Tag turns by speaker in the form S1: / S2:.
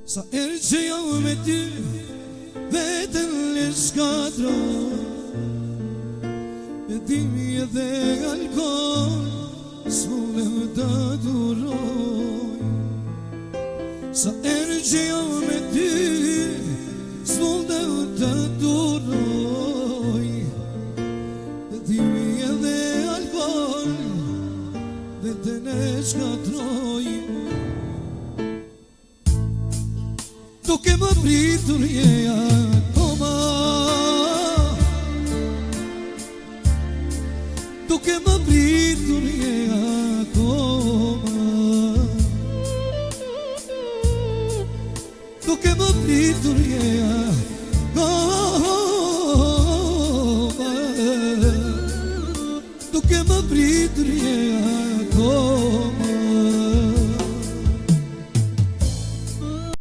S1: Sa erë që jam me ty, vetën le shkatron. E dimi edhe alkohol, s'mulem të duroj. Sa erë që jam me ty, s'mulem të duroj. E dimi edhe alkohol, vetën e shkatroj. Duke më pritur je akoma, duke më pritur je akoma, duke më pritur je akoma, duke më pritur je akoma.